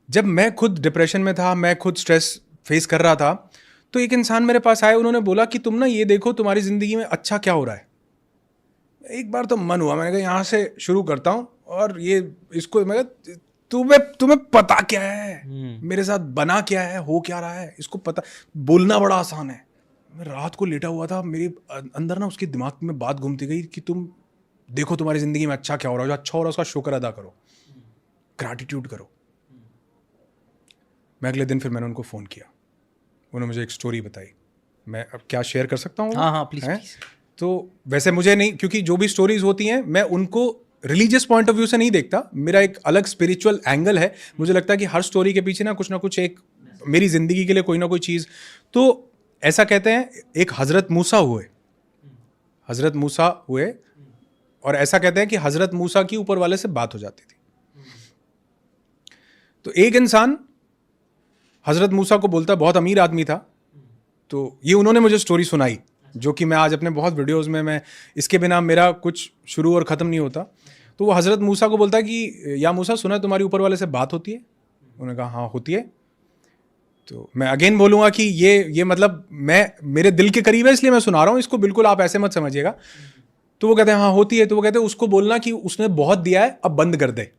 जब मैं खुद डिप्रेशन में था, मैं खुद स्ट्रेस फेस कर रहा था, तो एक इंसान मेरे पास आया, उन्होंने बोला कि तुम ना ये देखो तुम्हारी ज़िंदगी में अच्छा क्या हो रहा है। एक बार तो मन हुआ, मैंने कहा यहाँ से शुरू करता हूँ और ये इसको मैं कहा, तुम्हें पता क्या है मेरे साथ बना क्या है, हो क्या रहा है, इसको पता। बोलना बड़ा आसान है। मैं रात को लेटा हुआ था, मेरे अंदर ना उसके दिमाग में बात घूमती गई कि तुम देखो तुम्हारी ज़िंदगी में अच्छा क्या हो रहा है, जो अच्छा हो रहा है उसका शुक्र अदा करो, ग्रैटिट्यूड करो। मैं अगले दिन फिर मैंने उनको फ़ोन किया, उन्होंने मुझे एक स्टोरी बताई। मैं अब क्या शेयर कर सकता हूँ? हाँ प्लीज़। तो वैसे मुझे नहीं, क्योंकि जो भी स्टोरीज होती हैं मैं उनको रिलीजियस पॉइंट ऑफ व्यू से नहीं देखता, मेरा एक अलग स्पिरिचुअल एंगल है। मुझे लगता है कि हर स्टोरी के पीछे ना कुछ एक मेरी ज़िंदगी के लिए कोई ना कोई चीज़। तो ऐसा कहते हैं एक हज़रत मूसा हुए और ऐसा कहते हैं कि हज़रत मूसा की ऊपर वाले से बात हो जाती थी। तो एक इंसान हज़रत मूसा को बोलता, बहुत अमीर आदमी था, तो ये उन्होंने मुझे स्टोरी सुनाई, जो कि मैं आज अपने बहुत वीडियोज़ में, मैं इसके बिना मेरा कुछ शुरू और ख़त्म नहीं होता। तो वो हज़रत मूसा को बोलता है कि या मूसा, सुना तुम्हारी ऊपर वाले से बात होती है? उन्होंने कहा हाँ होती है। तो मैं अगेन बोलूँगा कि ये मतलब मैं मेरे दिल के करीब है इसलिए मैं सुना रहा हूँ, इसको बिल्कुल आप ऐसे मत समझिएगा। तो वो कहते हैं हाँ होती है। तो वो कहते हैं उसको बोलना कि उसने बहुत दिया है, अब बंद कर दे।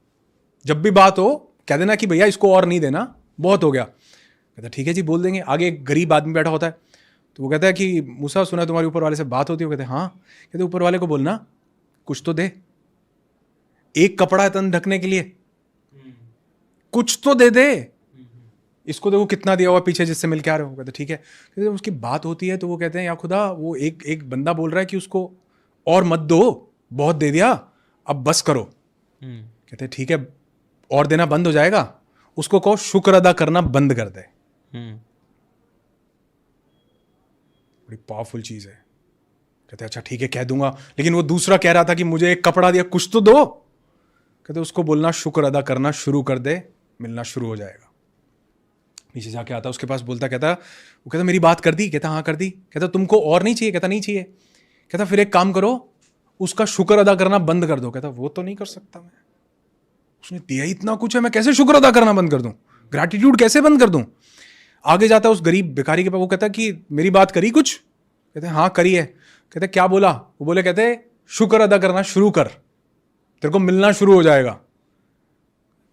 जब भी बात हो कह देना कि भैया इसको और नहीं देना, बहुत हो गया। कहता ठीक है जी, बोल देंगे। आगे एक गरीब आदमी बैठा होता है, तो वो कहता है कि मूसा सुना तुम्हारी ऊपर वाले से बात होती है? वो कहते हैं हाँ। कहते ऊपर वाले को बोलना कुछ तो दे, एक कपड़ा है तन ढकने के लिए, कुछ तो दे दे। इसको देखो कितना दिया हुआ पीछे जिससे मिल के आ रहे हो। कहते ठीक है। कहते उसकी बात होती है तो वो कहते हैं या खुदा, वो एक बंदा बोल रहा है कि उसको और मत दो, बहुत दे दिया, अब बस करो। कहते ठीक है, और देना बंद हो जाएगा, उसको कहो शुक्र अदा करना बंद कर दे। बड़ी पावरफुल चीज है। कहते अच्छा ठीक है कह दूंगा, लेकिन वो दूसरा कह रहा था कि मुझे एक कपड़ा दिया, कुछ तो दो। कहते उसको बोलना शुक्र अदा करना शुरू कर दे, मिलना शुरू हो जाएगा। नीचे जाके आता उसके पास, बोलता, कहता वो कहता मेरी बात कर दी? कहता हाँ कर दी। कहता तुमको और नहीं चाहिए? कहता नहीं चाहिए। कहता फिर एक काम करो, उसका शुक्र अदा करना बंद कर दो। कहता वो तो नहीं कर सकता मैं, उसने दिया इतना कुछ है, मैं कैसे शुक्र अदा करना बंद कर दूं, ग्रैटिट्यूड कैसे बंद कर दूं। आगे जाता उस गरीब भिखारी के पास, वो कहता कि मेरी बात करी कुछ? कहते हाँ करी है। कहते क्या बोला? वो बोले कहते शुक्र अदा करना शुरू कर, तेरे को मिलना शुरू हो जाएगा।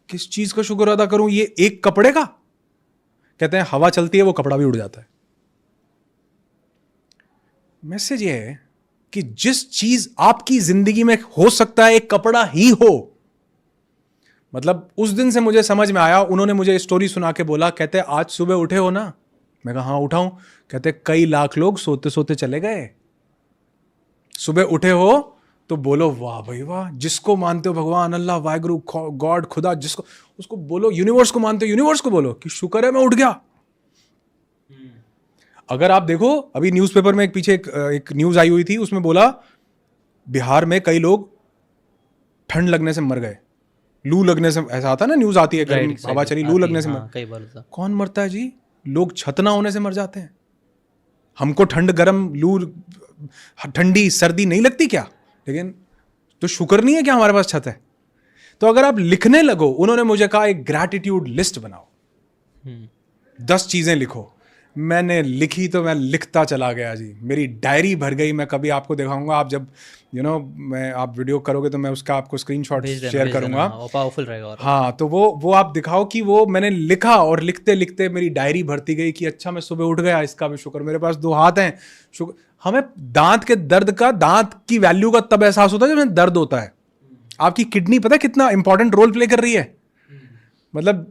किस चीज का शुक्र अदा करूं? ये एक कपड़े का? कहते हैं हवा चलती है वो कपड़ा भी उड़ जाता है। मैसेज ये है कि जिस चीज आपकी जिंदगी में हो सकता है एक कपड़ा ही हो, मतलब उस दिन से मुझे समझ में आया। उन्होंने मुझे स्टोरी सुना के बोला, कहते आज सुबह उठे हो ना? मैं कहा हाँ उठाऊं। कहते कई लाख लोग सोते सोते चले गए, सुबह उठे हो तो बोलो वाह भाई वाह। जिसको मानते हो भगवान, अल्लाह, वाहिगुरु, गॉड, खुदा, जिसको, उसको बोलो। यूनिवर्स को मानते हो, यूनिवर्स को बोलो कि शुक्र है मैं उठ गया। अगर आप देखो अभी न्यूज़पेपर में पीछे एक न्यूज़ आई हुई थी, उसमें बोला बिहार में कई लोग ठंड लगने से मर गए, लू लगने से। ऐसा आता है ना, न्यूज़ आती है, गर्म हवा चली, लू लगने से मर। कई बार कौन मरता है जी? लोग छत ना होने से मर जाते हैं। हमको ठंड, गर्म, लू, ठंडी, सर्दी नहीं लगती क्या? लेकिन तो शुक्र नहीं है कि हमारे पास छत है। तो अगर आप लिखने लगो, उन्होंने मुझे कहा एक ग्रैटिट्यूड लिस्ट बनाओ, 10 चीजें लिखो। मैंने लिखी तो मैं लिखता चला गया जी, मेरी डायरी भर गई। मैं कभी आपको दिखाऊंगा, आप जब मैं आप वीडियो करोगे तो मैं उसका आपको स्क्रीनशॉट शेयर करूंगा, पावरफुल रहेगा। हाँ, तो वो आप दिखाओ कि वो मैंने लिखा, और लिखते लिखते मेरी डायरी भरती गई कि अच्छा मैं सुबह उठ गया, इसका भी शुक्र, मेरे पास 2 हाथ हैं, शुक्र। हमें दांत के दर्द का, दांत की वैल्यू का तब एहसास होता है जब दर्द होता है। आपकी किडनी पता है कितना इंपॉर्टेंट रोल प्ले कर रही है? मतलब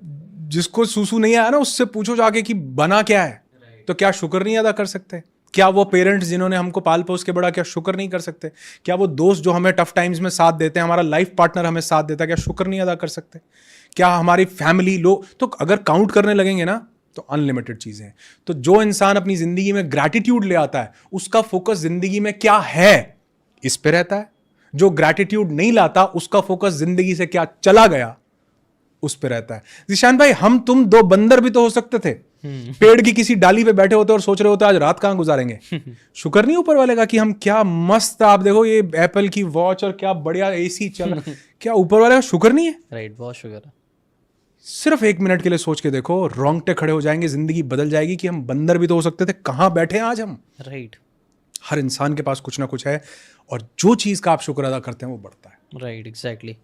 जिसको सूसू नहीं आया ना, उससे पूछो जाके कि बना क्या है, तो क्या शुक्र नहीं अदा कर सकते? क्या वो पेरेंट्स जिन्होंने हमको पाल पोस के बड़ा, क्या शुक्र नहीं कर सकते? क्या वो दोस्त जो हमें टफ टाइम्स में साथ देते हैं, हमारा लाइफ पार्टनर हमें साथ देता है, क्या शुक्र नहीं अदा कर सकते? क्या हमारी फैमिली लोग, तो अगर काउंट करने लगेंगे ना तो अनलिमिटेड चीजें हैं। तो जो इंसान अपनी जिंदगी में ग्रैटिट्यूड ले आता है, उसका फोकस जिंदगी में क्या है इस पे रहता है। जो ग्रैटिट्यूड नहीं लाता, उसका फोकस जिंदगी से क्या चला गया उस पे रहता है। जिशान भाई, हम तुम 2 बंदर भी तो हो सकते थे, पेड़ की किसी डाली पे बैठे होते और सोच रहे होते आज रात कहां गुजारेंगे। शुक्र नहीं ऊपर वाले का कि हम क्या मस्त, आप देखो ये एप्पल की वॉच और क्या बढ़िया एसी चल क्या ऊपर वाले का शुक्र नहीं है? राइट, बहुत शुक्र है। सिर्फ 1 मिनट के लिए सोच के देखो, रोंगटे खड़े हो जाएंगे, जिंदगी बदल जाएगी कि हम बंदर भी तो हो सकते थे, कहाँ बैठे हैं आज हम। राइट हर इंसान के पास कुछ ना कुछ है, और जो चीज़ का आप शुक्र अदा करते हैं वो बढ़ता है। Right exactly